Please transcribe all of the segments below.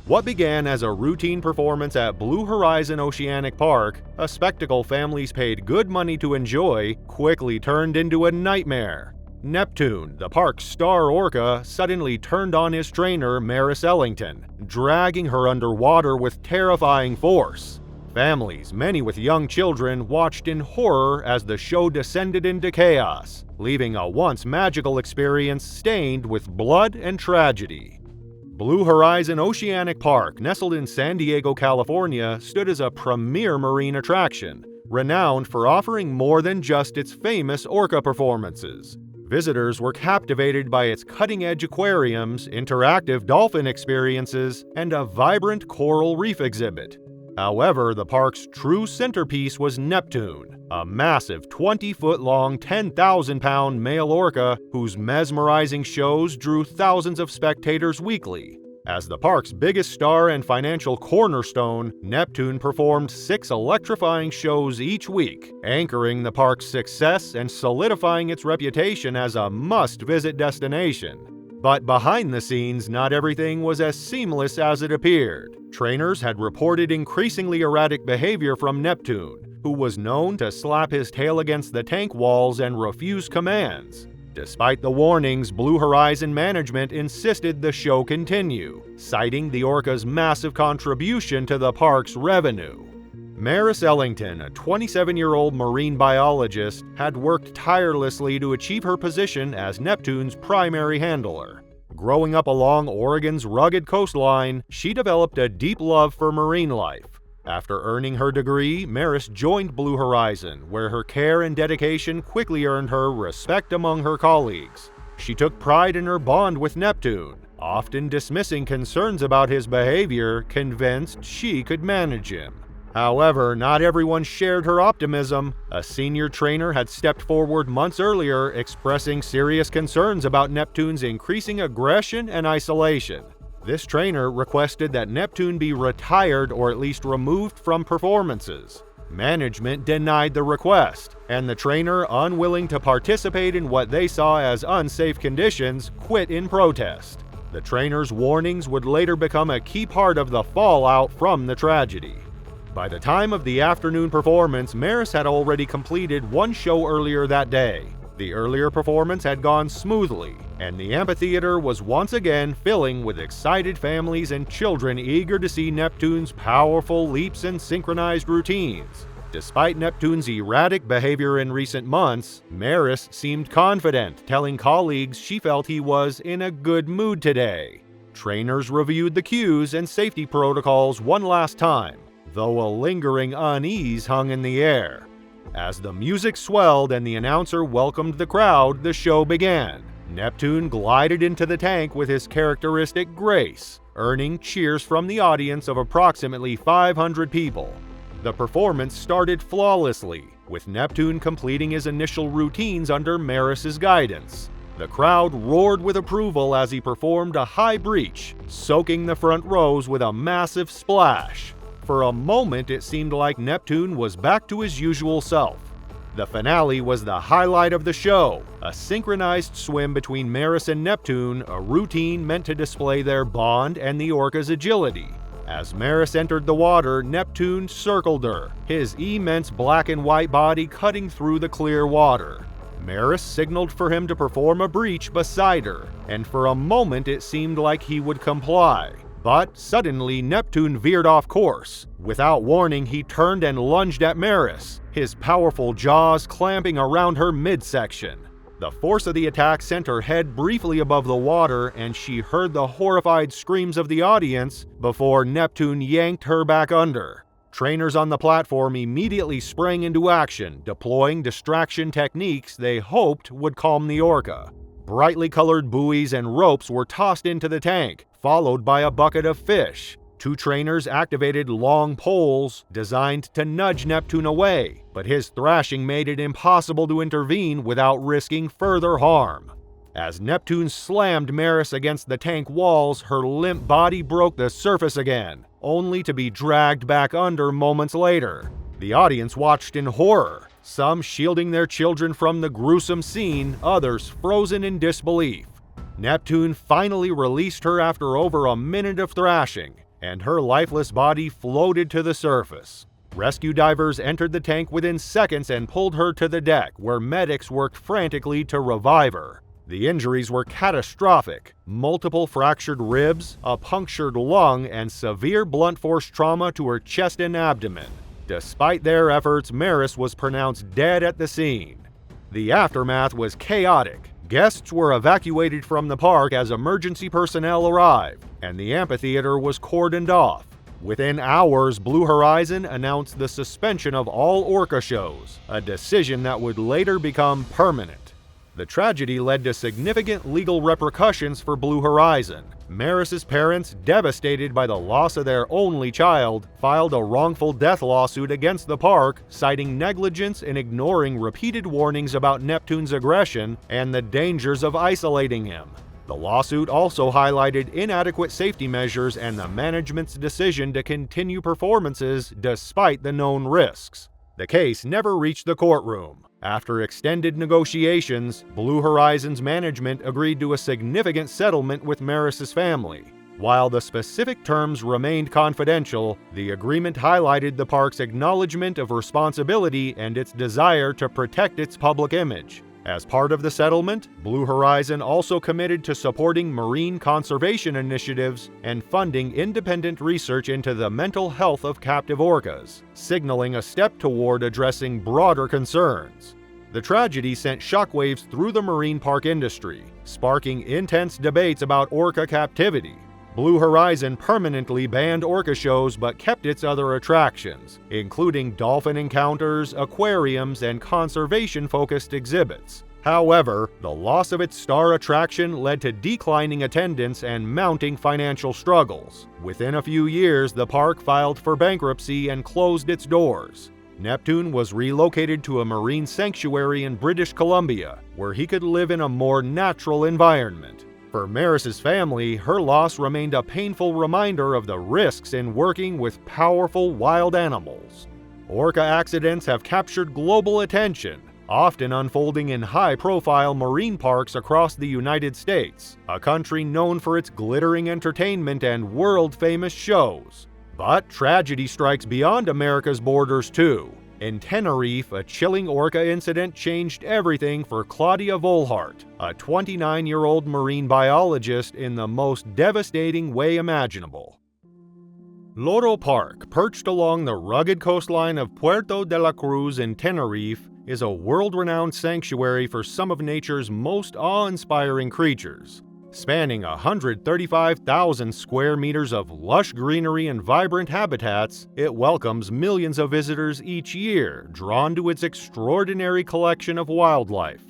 What began as a routine performance at Blue Horizon Oceanic Park, a spectacle families paid good money to enjoy, quickly turned into a nightmare. Neptune, the park's star orca, suddenly turned on his trainer, Maris Ellington, dragging her underwater with terrifying force. Families, many with young children, watched in horror as the show descended into chaos, leaving a once magical experience stained with blood and tragedy. Blue Horizon Oceanic Park, nestled in San Diego, California, stood as a premier marine attraction, renowned for offering more than just its famous orca performances. Visitors were captivated by its cutting-edge aquariums, interactive dolphin experiences, and a vibrant coral reef exhibit. However, the park's true centerpiece was Neptune, a massive 20-foot-long, 10,000-pound male orca whose mesmerizing shows drew thousands of spectators weekly. As the park's biggest star and financial cornerstone, Neptune performed 6 electrifying shows each week, anchoring the park's success and solidifying its reputation as a must-visit destination. But behind the scenes, not everything was as seamless as it appeared. Trainers had reported increasingly erratic behavior from Neptune, who was known to slap his tail against the tank walls and refuse commands. Despite the warnings, Blue Horizon management insisted the show continue, citing the orca's massive contribution to the park's revenue. Maris Ellington, a 27-year-old marine biologist, had worked tirelessly to achieve her position as Neptune's primary handler. Growing up along Oregon's rugged coastline, she developed a deep love for marine life. After earning her degree, Maris joined Blue Horizon, where her care and dedication quickly earned her respect among her colleagues. She took pride in her bond with Neptune, often dismissing concerns about his behavior, convinced she could manage him. However, not everyone shared her optimism. A senior trainer had stepped forward months earlier, expressing serious concerns about Neptune's increasing aggression and isolation. This trainer requested that Neptune be retired or at least removed from performances. Management denied the request, and the trainer, unwilling to participate in what they saw as unsafe conditions, quit in protest. The trainer's warnings would later become a key part of the fallout from the tragedy. By the time of the afternoon performance, Maris had already completed one show earlier that day. The earlier performance had gone smoothly, and the amphitheater was once again filling with excited families and children eager to see Neptune's powerful leaps and synchronized routines. Despite Neptune's erratic behavior in recent months, Maris seemed confident, telling colleagues she felt he was in a good mood today. Trainers reviewed the cues and safety protocols one last time, though a lingering unease hung in the air. As the music swelled and the announcer welcomed the crowd, the show began. Neptune glided into the tank with his characteristic grace, earning cheers from the audience of approximately 500 people. The performance started flawlessly, with Neptune completing his initial routines under Maris's guidance. The crowd roared with approval as he performed a high breach, soaking the front rows with a massive splash. For a moment, it seemed like Neptune was back to his usual self. The finale was the highlight of the show, a synchronized swim between Maris and Neptune, a routine meant to display their bond and the orca's agility. As Maris entered the water, Neptune circled her, his immense black and white body cutting through the clear water. Maris signaled for him to perform a breach beside her, and for a moment it seemed like he would comply. But suddenly Neptune veered off course. Without warning, he turned and lunged at Maris, his powerful jaws clamping around her midsection. The force of the attack sent her head briefly above the water, and she heard the horrified screams of the audience before Neptune yanked her back under. Trainers on the platform immediately sprang into action, deploying distraction techniques they hoped would calm the orca. Brightly colored buoys and ropes were tossed into the tank, followed by a bucket of fish. Two trainers activated long poles designed to nudge Neptune away, but his thrashing made it impossible to intervene without risking further harm. As Neptune slammed Maris against the tank walls, her limp body broke the surface again, only to be dragged back under moments later. The audience watched in horror, some shielding their children from the gruesome scene, others frozen in disbelief. Neptune finally released her after over a minute of thrashing, and her lifeless body floated to the surface. Rescue divers entered the tank within seconds and pulled her to the deck, where medics worked frantically to revive her. The injuries were catastrophic: multiple fractured ribs, a punctured lung, and severe blunt force trauma to her chest and abdomen. Despite their efforts, Maris was pronounced dead at the scene. The aftermath was chaotic. Guests were evacuated from the park as emergency personnel arrived, and the amphitheater was cordoned off. Within hours, Blue Horizon announced the suspension of all Orca shows, a decision that would later become permanent. The tragedy led to significant legal repercussions for Blue Horizon. Maris's parents, devastated by the loss of their only child, filed a wrongful death lawsuit against the park, citing negligence in ignoring repeated warnings about Neptune's aggression and the dangers of isolating him. The lawsuit also highlighted inadequate safety measures and the management's decision to continue performances despite the known risks. The case never reached the courtroom. After extended negotiations, Blue Horizon's management agreed to a significant settlement with Maris's family. While the specific terms remained confidential, the agreement highlighted the park's acknowledgement of responsibility and its desire to protect its public image. As part of the settlement, Blue Horizon also committed to supporting marine conservation initiatives and funding independent research into the mental health of captive orcas, signaling a step toward addressing broader concerns. The tragedy sent shockwaves through the marine park industry, sparking intense debates about orca captivity. Blue Horizon permanently banned orca shows but kept its other attractions, including dolphin encounters, aquariums, and conservation-focused exhibits. However, the loss of its star attraction led to declining attendance and mounting financial struggles. Within a few years, the park filed for bankruptcy and closed its doors. Neptune was relocated to a marine sanctuary in British Columbia, where he could live in a more natural environment. For Maris's family, her loss remained a painful reminder of the risks in working with powerful wild animals. Orca accidents have captured global attention, often unfolding in high-profile marine parks across the United States, a country known for its glittering entertainment and world-famous shows. But tragedy strikes beyond America's borders too. In Tenerife, a chilling orca incident changed everything for Claudia Volhart, a 29-year-old marine biologist, in the most devastating way imaginable. Loro Park, perched along the rugged coastline of Puerto de la Cruz in Tenerife, is a world-renowned sanctuary for some of nature's most awe-inspiring creatures. Spanning 135,000 square meters of lush greenery and vibrant habitats, it welcomes millions of visitors each year, drawn to its extraordinary collection of wildlife.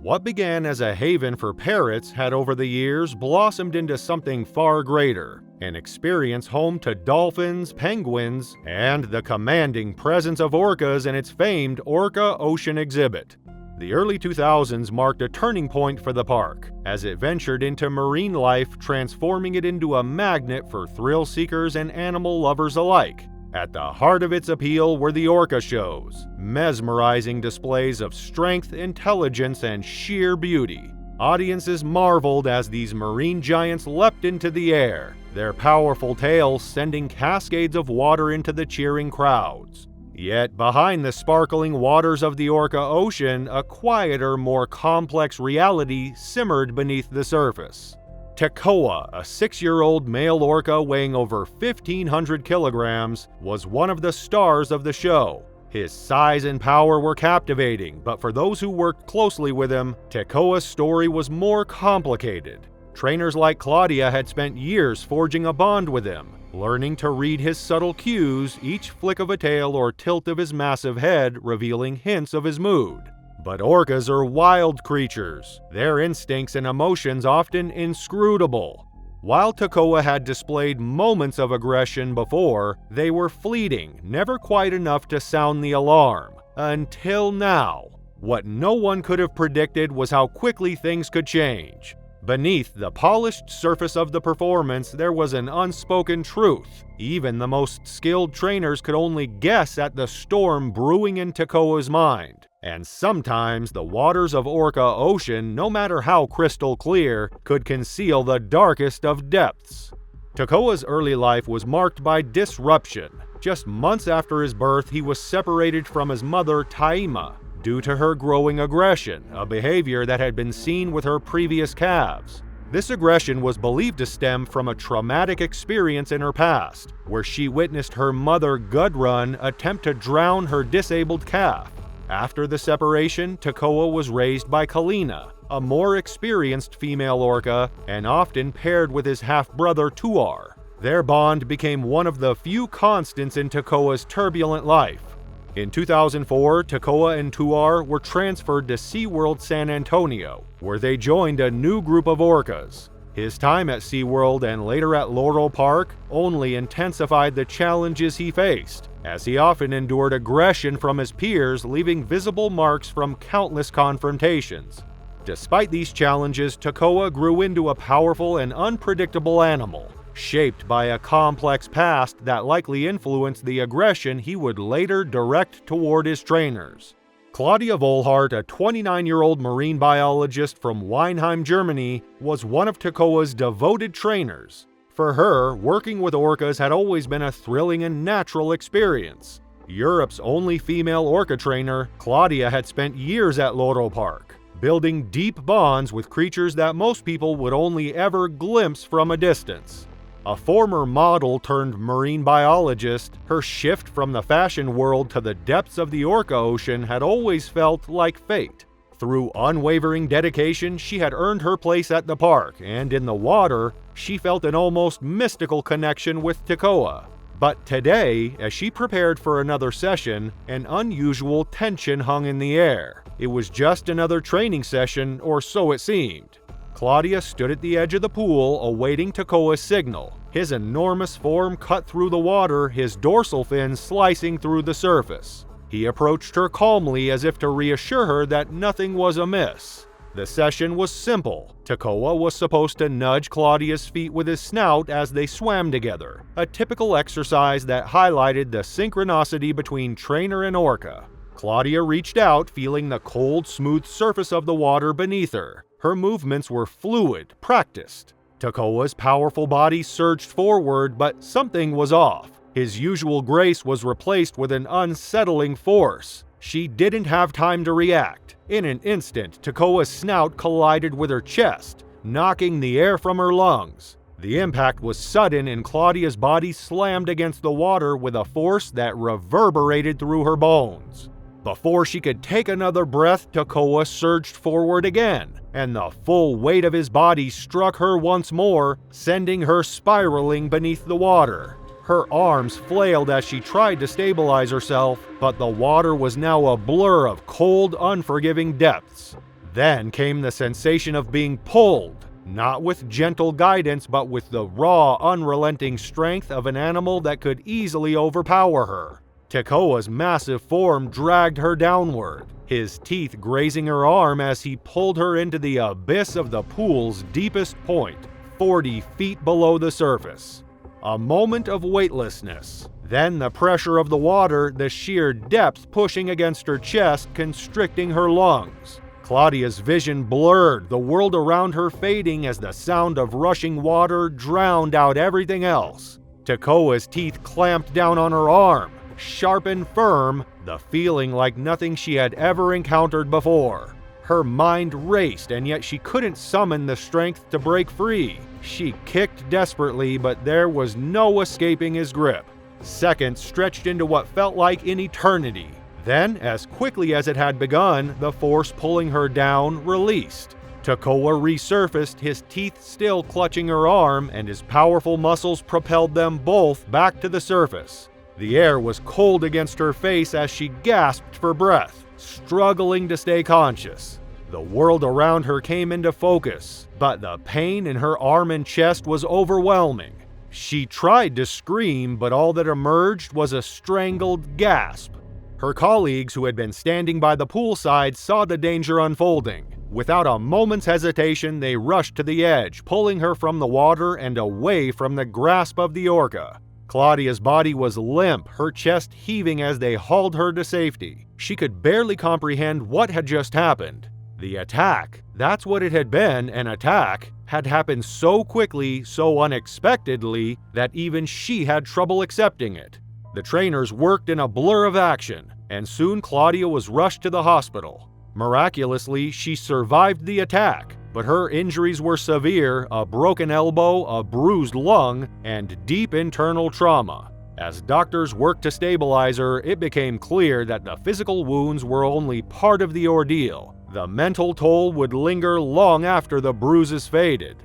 What began as a haven for parrots had over the years blossomed into something far greater, an experience home to dolphins, penguins, and the commanding presence of orcas in its famed Orca Ocean exhibit. The early 2000s marked a turning point for the park, as it ventured into marine life, transforming it into a magnet for thrill seekers and animal lovers alike. At the heart of its appeal were the orca shows, mesmerizing displays of strength, intelligence, and sheer beauty. Audiences marveled as these marine giants leapt into the air, their powerful tails sending cascades of water into the cheering crowds. Yet behind the sparkling waters of the Orca Ocean, a quieter, more complex reality simmered beneath the surface. Tekoa, a 6-year-old male orca weighing over 1,500 kilograms, was one of the stars of the show. His size and power were captivating, but for those who worked closely with him, Tekoa's story was more complicated. Trainers like Claudia had spent years forging a bond with him, learning to read his subtle cues, each flick of a tail or tilt of his massive head revealing hints of his mood. But orcas are wild creatures, their instincts and emotions often inscrutable. While Tekoa had displayed moments of aggression before, they were fleeting, never quite enough to sound the alarm. Until now. What no one could have predicted was how quickly things could change. Beneath the polished surface of the performance, there was an unspoken truth. Even the most skilled trainers could only guess at the storm brewing in Tekoa's mind. And sometimes the waters of Orca Ocean, no matter how crystal clear, could conceal the darkest of depths. Tekoa's early life was marked by disruption. Just months after his birth, he was separated from his mother, Taima, due to her growing aggression, a behavior that had been seen with her previous calves. This aggression was believed to stem from a traumatic experience in her past, where she witnessed her mother, Gudrun, attempt to drown her disabled calf. After the separation, Tekoa was raised by Kalina, a more experienced female orca, and often paired with his half-brother Tuar. Their bond became one of the few constants in Tekoa's turbulent life. In 2004, Tekoa and Tuar were transferred to SeaWorld San Antonio, where they joined a new group of orcas. His time at SeaWorld and later at Laurel Park only intensified the challenges he faced, as he often endured aggression from his peers, leaving visible marks from countless confrontations. Despite these challenges, Tekoa grew into a powerful and unpredictable animal, shaped by a complex past that likely influenced the aggression he would later direct toward his trainers. Claudia Volhart, a 29-year-old marine biologist from Weinheim, Germany, was one of Tekoa's devoted trainers. For her, working with orcas had always been a thrilling and natural experience. Europe's only female orca trainer, Claudia had spent years at Laurel Park, building deep bonds with creatures that most people would only ever glimpse from a distance. A former model turned marine biologist, her shift from the fashion world to the depths of the orca ocean had always felt like fate. Through unwavering dedication, she had earned her place at the park, and in the water, she felt an almost mystical connection with Tekoa. But today, as she prepared for another session, an unusual tension hung in the air. It was just another training session, or so it seemed. Claudia stood at the edge of the pool, awaiting Tekoa's signal. His enormous form cut through the water, his dorsal fin slicing through the surface. He approached her calmly, as if to reassure her that nothing was amiss. The session was simple. Tekoa was supposed to nudge Claudia's feet with his snout as they swam together, a typical exercise that highlighted the synchronicity between trainer and orca. Claudia reached out, feeling the cold, smooth surface of the water beneath her. Her movements were fluid, practiced. Tekoa's powerful body surged forward, but something was off. His usual grace was replaced with an unsettling force. She didn't have time to react. In an instant, Tekoa's snout collided with her chest, knocking the air from her lungs. The impact was sudden, and Claudia's body slammed against the water with a force that reverberated through her bones. Before she could take another breath, Tekoa surged forward again, and the full weight of his body struck her once more, sending her spiraling beneath the water. Her arms flailed as she tried to stabilize herself, but the water was now a blur of cold, unforgiving depths. Then came the sensation of being pulled, not with gentle guidance, but with the raw, unrelenting strength of an animal that could easily overpower her. Tekoa's massive form dragged her downward, his teeth grazing her arm as he pulled her into the abyss of the pool's deepest point, 40 feet below the surface. A moment of weightlessness, then the pressure of the water, the sheer depth pushing against her chest, constricting her lungs. Claudia's vision blurred, the world around her fading as the sound of rushing water drowned out everything else. Tekoa's teeth clamped down on her arm, sharp and firm, the feeling like nothing she had ever encountered before. Her mind raced, and yet she couldn't summon the strength to break free. She kicked desperately, but there was no escaping his grip. Seconds stretched into what felt like an eternity. Then, as quickly as it had begun, the force pulling her down released. Tekoa resurfaced, his teeth still clutching her arm, and his powerful muscles propelled them both back to the surface. The air was cold against her face as she gasped for breath, struggling to stay conscious. The world around her came into focus, but the pain in her arm and chest was overwhelming. She tried to scream, but all that emerged was a strangled gasp. Her colleagues, who had been standing by the poolside, saw the danger unfolding. Without a moment's hesitation, they rushed to the edge, pulling her from the water and away from the grasp of the orca. Claudia's body was limp, her chest heaving as they hauled her to safety. She could barely comprehend what had just happened. The attack, that's what it had been, an attack, had happened so quickly, so unexpectedly, that even she had trouble accepting it. The trainers worked in a blur of action, and soon Claudia was rushed to the hospital. Miraculously, she survived the attack, but her injuries were severe: a broken elbow, a bruised lung, and deep internal trauma. As doctors worked to stabilize her, it became clear that the physical wounds were only part of the ordeal. The mental toll would linger long after the bruises faded.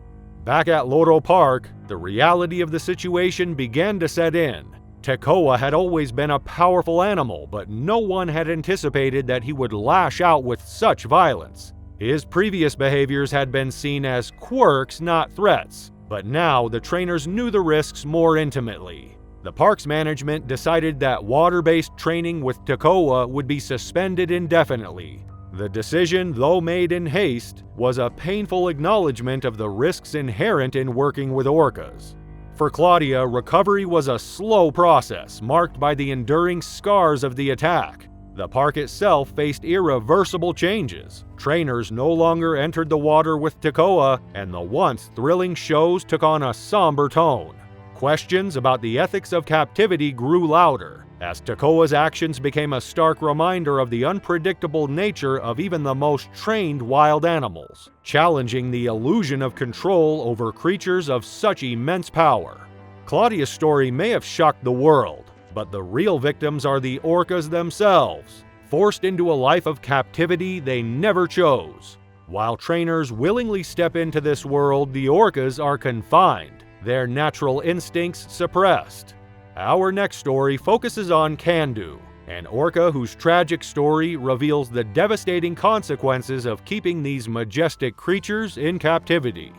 Back at Loro Park, the reality of the situation began to set in. Tekoa had always been a powerful animal, but no one had anticipated that he would lash out with such violence. His previous behaviors had been seen as quirks, not threats, but now the trainers knew the risks more intimately. The park's management decided that water-based training with Tekoa would be suspended indefinitely. The decision, though made in haste, was a painful acknowledgement of the risks inherent in working with orcas. For Claudia, recovery was a slow process, marked by the enduring scars of the attack. The park itself faced irreversible changes. Trainers no longer entered the water with Tekoa, and the once thrilling shows took on a somber tone. Questions about the ethics of captivity grew louder, as Tekoa's actions became a stark reminder of the unpredictable nature of even the most trained wild animals, challenging the illusion of control over creatures of such immense power. Claudia's story may have shocked the world, but the real victims are the orcas themselves, forced into a life of captivity they never chose. While trainers willingly step into this world, the orcas are confined, their natural instincts suppressed. Our next story focuses on Candu, an orca whose tragic story reveals the devastating consequences of keeping these majestic creatures in captivity.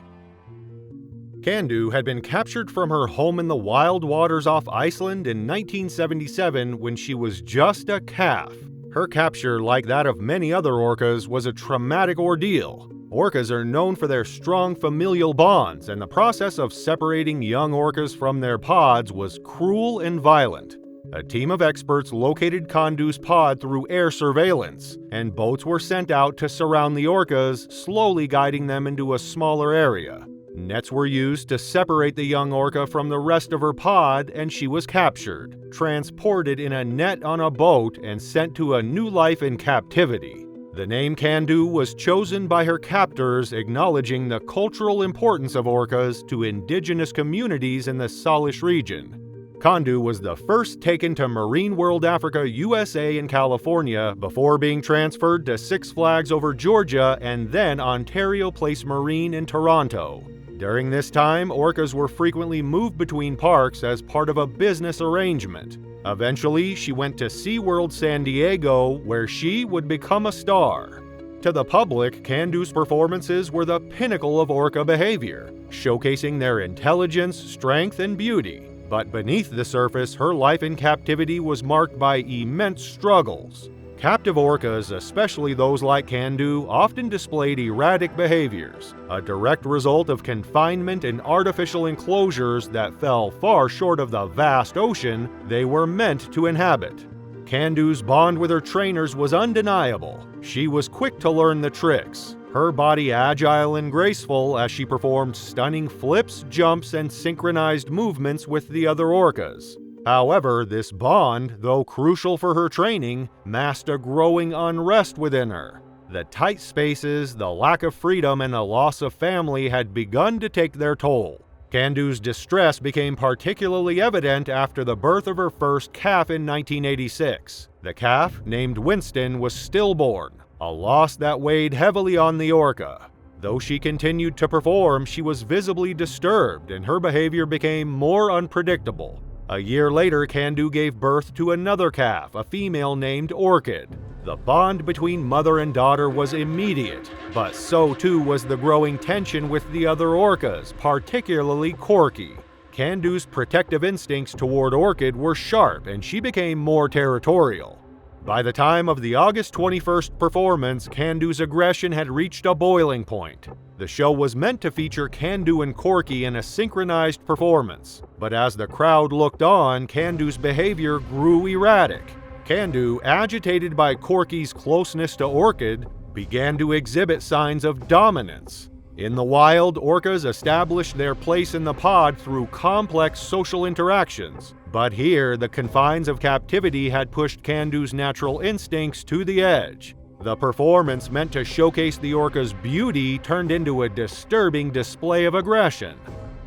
Candu had been captured from her home in the wild waters off Iceland in 1977 when she was just a calf. Her capture, like that of many other orcas, was a traumatic ordeal. Orcas are known for their strong familial bonds, and the process of separating young orcas from their pods was cruel and violent. A team of experts located Candu's pod through air surveillance, and boats were sent out to surround the orcas, slowly guiding them into a smaller area. Nets were used to separate the young orca from the rest of her pod, and she was captured, transported in a net on a boat, and sent to a new life in captivity. The name Candu was chosen by her captors, acknowledging the cultural importance of orcas to indigenous communities in the Salish region. Candu was the first taken to Marine World Africa USA in California before being transferred to Six Flags Over Georgia and then Ontario Place Marine in Toronto. During this time, orcas were frequently moved between parks as part of a business arrangement. Eventually, she went to SeaWorld San Diego, where she would become a star. To the public, Candu's performances were the pinnacle of orca behavior, showcasing their intelligence, strength, and beauty. But beneath the surface, her life in captivity was marked by immense struggles. Captive orcas, especially those like Candu, often displayed erratic behaviors, a direct result of confinement in artificial enclosures that fell far short of the vast ocean they were meant to inhabit. Candu's bond with her trainers was undeniable. She was quick to learn the tricks, her body agile and graceful as she performed stunning flips, jumps, and synchronized movements with the other orcas. However, this bond, though crucial for her training, masked a growing unrest within her. The tight spaces, the lack of freedom, and the loss of family had begun to take their toll. Candu's distress became particularly evident after the birth of her first calf in 1986. The calf, named Winston, was stillborn, a loss that weighed heavily on the orca. Though she continued to perform, she was visibly disturbed, and her behavior became more unpredictable. A year later, Candu gave birth to another calf, a female named Orchid. The bond between mother and daughter was immediate, but so too was the growing tension with the other orcas, particularly Corky. Candu's protective instincts toward Orchid were sharp, and she became more territorial. By the time of the August 21st performance, Candu's aggression had reached a boiling point. The show was meant to feature Candu and Corky in a synchronized performance, but as the crowd looked on, Candu's behavior grew erratic. Candu, agitated by Corky's closeness to Orchid, began to exhibit signs of dominance. In the wild, orcas established their place in the pod through complex social interactions, but here the confines of captivity had pushed Candu's natural instincts to the edge. The performance meant to showcase the orca's beauty turned into a disturbing display of aggression.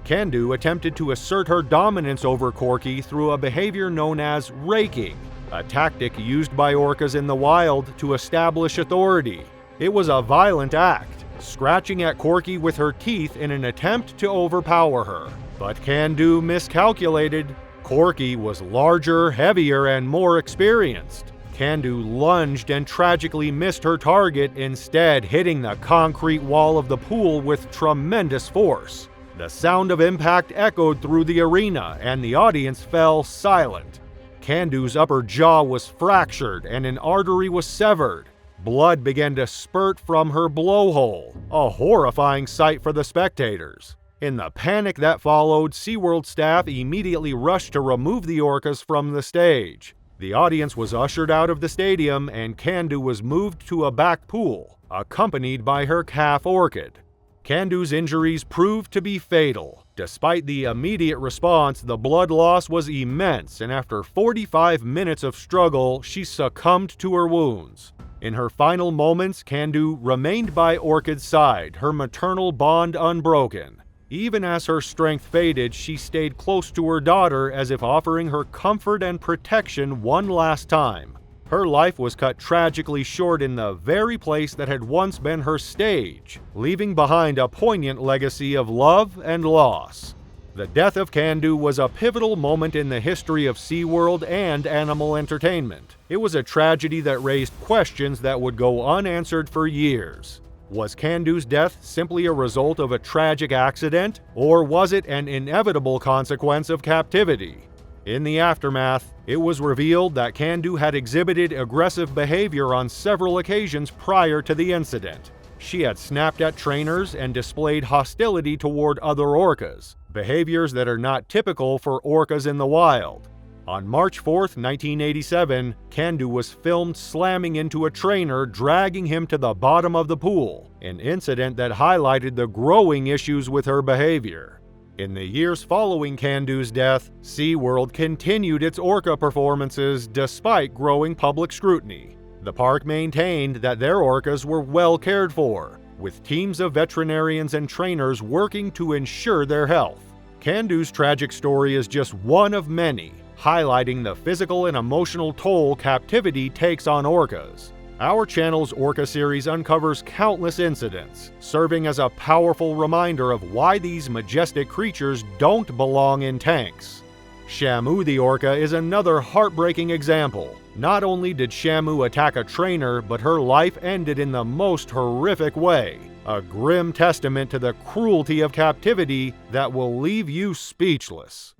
Candu attempted to assert her dominance over Corky through a behavior known as raking, a tactic used by orcas in the wild to establish authority. It was a violent act, scratching at Corky with her teeth in an attempt to overpower her. But Candu miscalculated. Corky was larger, heavier, and more experienced. Candu lunged and tragically missed her target, instead hitting the concrete wall of the pool with tremendous force. The sound of impact echoed through the arena, and the audience fell silent. Candu's upper jaw was fractured and an artery was severed. Blood began to spurt from her blowhole, a horrifying sight for the spectators. In the panic that followed, SeaWorld staff immediately rushed to remove the orcas from the stage. The audience was ushered out of the stadium, and Candu was moved to a back pool, accompanied by her calf orchid. Candu's injuries proved to be fatal. Despite the immediate response, the blood loss was immense, and after 45 minutes of struggle, she succumbed to her wounds. In her final moments, Candu remained by Orchid's side, her maternal bond unbroken. Even as her strength faded, she stayed close to her daughter as if offering her comfort and protection one last time. Her life was cut tragically short in the very place that had once been her stage, leaving behind a poignant legacy of love and loss. The death of Candu was a pivotal moment in the history of SeaWorld and animal entertainment. It was a tragedy that raised questions that would go unanswered for years. Was Candu's death simply a result of a tragic accident, or was it an inevitable consequence of captivity? In the aftermath, it was revealed that Candu had exhibited aggressive behavior on several occasions prior to the incident. She had snapped at trainers and displayed hostility toward other orcas, behaviors that are not typical for orcas in the wild. On March 4, 1987, Candu was filmed slamming into a trainer, dragging him to the bottom of the pool, an incident that highlighted the growing issues with her behavior. In the years following Candu's death, SeaWorld continued its orca performances despite growing public scrutiny. The park maintained that their orcas were well cared for, with teams of veterinarians and trainers working to ensure their health. Candu's tragic story is just one of many, highlighting the physical and emotional toll captivity takes on orcas. Our channel's Orca series uncovers countless incidents, serving as a powerful reminder of why these majestic creatures don't belong in tanks. Shamu the orca is another heartbreaking example. Not only did Shamu attack a trainer, but her life ended in the most horrific way, a grim testament to the cruelty of captivity that will leave you speechless.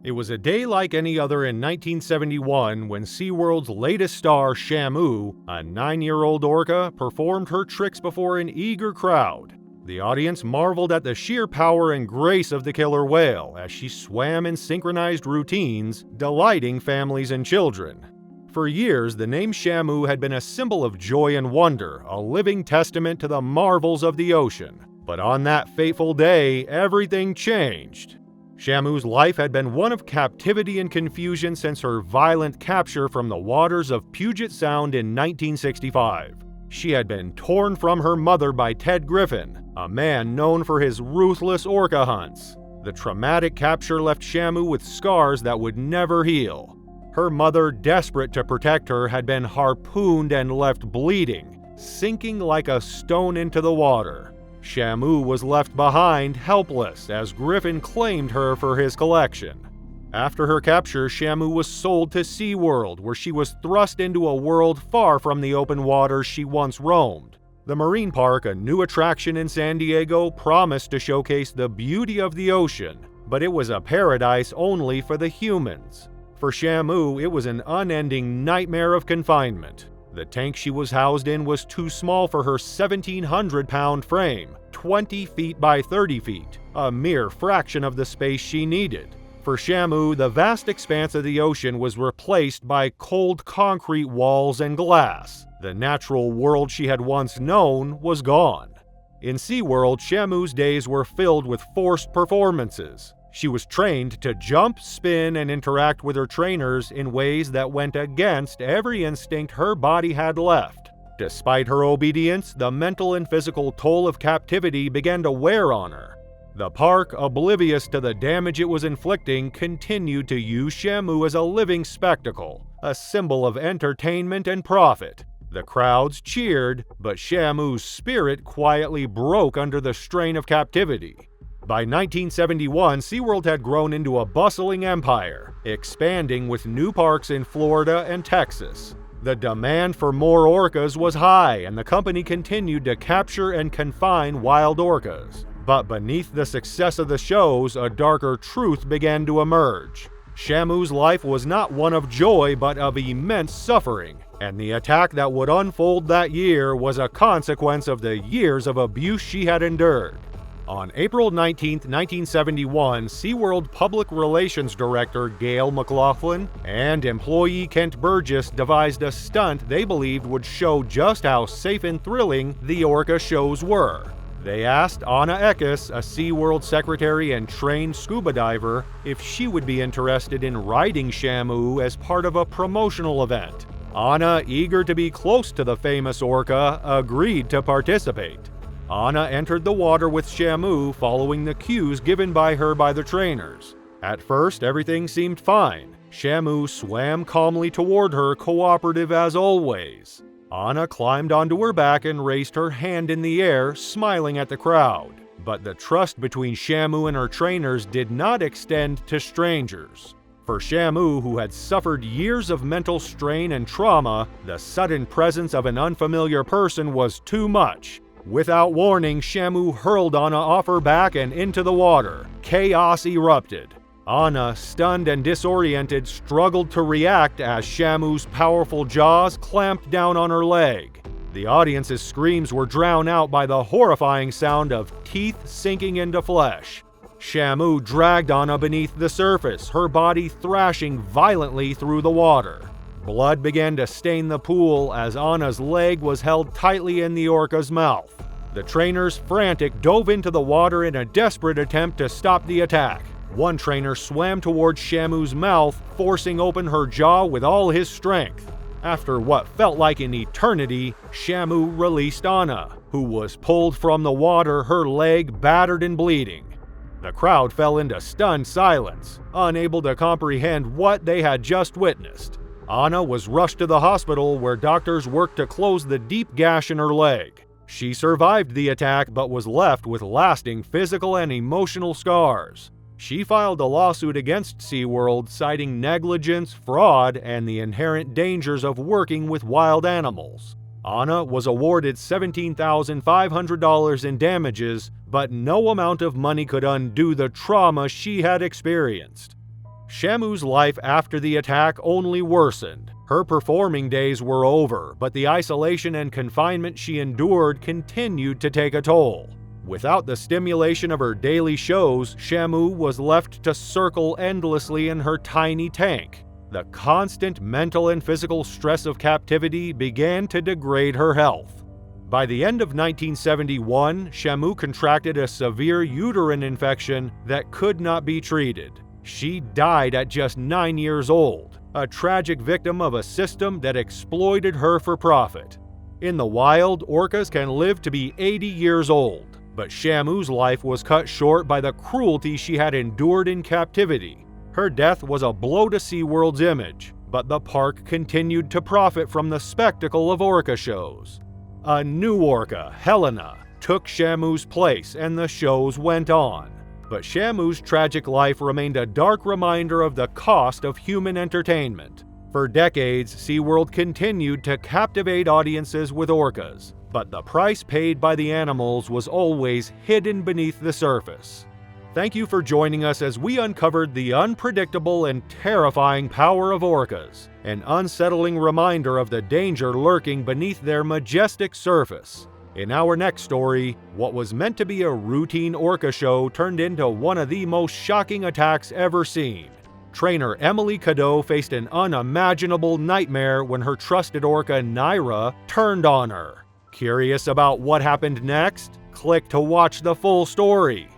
It was a day like any other in 1971 when SeaWorld's latest star, Shamu, a 9-year-old orca, performed her tricks before an eager crowd. The audience marveled at the sheer power and grace of the killer whale as she swam in synchronized routines, delighting families and children. For years, the name Shamu had been a symbol of joy and wonder, a living testament to the marvels of the ocean. But on that fateful day, everything changed. Shamu's life had been one of captivity and confusion since her violent capture from the waters of Puget Sound in 1965. She had been torn from her mother by Ted Griffin, a man known for his ruthless orca hunts. The traumatic capture left Shamu with scars that would never heal. Her mother, desperate to protect her, had been harpooned and left bleeding, sinking like a stone into the water. Shamu was left behind, helpless, as Griffin claimed her for his collection. After her capture, Shamu was sold to SeaWorld, where she was thrust into a world far from the open waters she once roamed. The marine park, a new attraction in San Diego, promised to showcase the beauty of the ocean, but it was a paradise only for the humans. For Shamu, it was an unending nightmare of confinement. The tank she was housed in was too small for her 1,700-pound frame, 20 feet by 30 feet, a mere fraction of the space she needed. For Shamu, the vast expanse of the ocean was replaced by cold concrete walls and glass. The natural world she had once known was gone. In SeaWorld, Shamu's days were filled with forced performances. She was trained to jump, spin, and interact with her trainers in ways that went against every instinct her body had left. Despite her obedience, the mental and physical toll of captivity began to wear on her. The park, oblivious to the damage it was inflicting, continued to use Shamu as a living spectacle, a symbol of entertainment and profit. The crowds cheered, but Shamu's spirit quietly broke under the strain of captivity. By 1971, SeaWorld had grown into a bustling empire, expanding with new parks in Florida and Texas. The demand for more orcas was high, and the company continued to capture and confine wild orcas. But beneath the success of the shows, a darker truth began to emerge. Shamu's life was not one of joy, but of immense suffering, and the attack that would unfold that year was a consequence of the years of abuse she had endured. On April 19, 1971, SeaWorld Public Relations Director Gail McLaughlin and employee Kent Burgess devised a stunt they believed would show just how safe and thrilling the orca shows were. They asked Anna Eckes, a SeaWorld secretary and trained scuba diver, if she would be interested in riding Shamu as part of a promotional event. Anna, eager to be close to the famous orca, agreed to participate. Anna entered the water with Shamu, following the cues given by her by the trainers. At first, everything seemed fine. Shamu swam calmly toward her, cooperative as always. Anna climbed onto her back and raised her hand in the air, smiling at the crowd. But the trust between Shamu and her trainers did not extend to strangers. For Shamu, who had suffered years of mental strain and trauma, the sudden presence of an unfamiliar person was too much. Without warning, Shamu hurled Anna off her back and into the water. Chaos erupted. Anna, stunned and disoriented, struggled to react as Shamu's powerful jaws clamped down on her leg. The audience's screams were drowned out by the horrifying sound of teeth sinking into flesh. Shamu dragged Anna beneath the surface, her body thrashing violently through the water. Blood began to stain the pool as Anna's leg was held tightly in the orca's mouth. The trainers, frantic, dove into the water in a desperate attempt to stop the attack. One trainer swam towards Shamu's mouth, forcing open her jaw with all his strength. After what felt like an eternity, Shamu released Anna, who was pulled from the water, her leg battered and bleeding. The crowd fell into stunned silence, unable to comprehend what they had just witnessed. Anna was rushed to the hospital where doctors worked to close the deep gash in her leg. She survived the attack but was left with lasting physical and emotional scars. She filed a lawsuit against SeaWorld citing negligence, fraud, and the inherent dangers of working with wild animals. Anna was awarded $17,500 in damages, but no amount of money could undo the trauma she had experienced. Shamu's life after the attack only worsened. Her performing days were over, but the isolation and confinement she endured continued to take a toll. Without the stimulation of her daily shows, Shamu was left to circle endlessly in her tiny tank. The constant mental and physical stress of captivity began to degrade her health. By the end of 1971, Shamu contracted a severe uterine infection that could not be treated. She died at just 9 years old, a tragic victim of a system that exploited her for profit. In the wild, orcas can live to be 80 years old, but Shamu's life was cut short by the cruelty she had endured in captivity. Her death was a blow to SeaWorld's image, but the park continued to profit from the spectacle of orca shows. A new orca, Helena, took Shamu's place and the shows went on. But Shamu's tragic life remained a dark reminder of the cost of human entertainment. For decades, SeaWorld continued to captivate audiences with orcas, but the price paid by the animals was always hidden beneath the surface. Thank you for joining us as we uncovered the unpredictable and terrifying power of orcas, an unsettling reminder of the danger lurking beneath their majestic surface. In our next story, what was meant to be a routine orca show turned into one of the most shocking attacks ever seen. Trainer Emily Cadeau faced an unimaginable nightmare when her trusted orca Naira turned on her. Curious about what happened next? Click to watch the full story.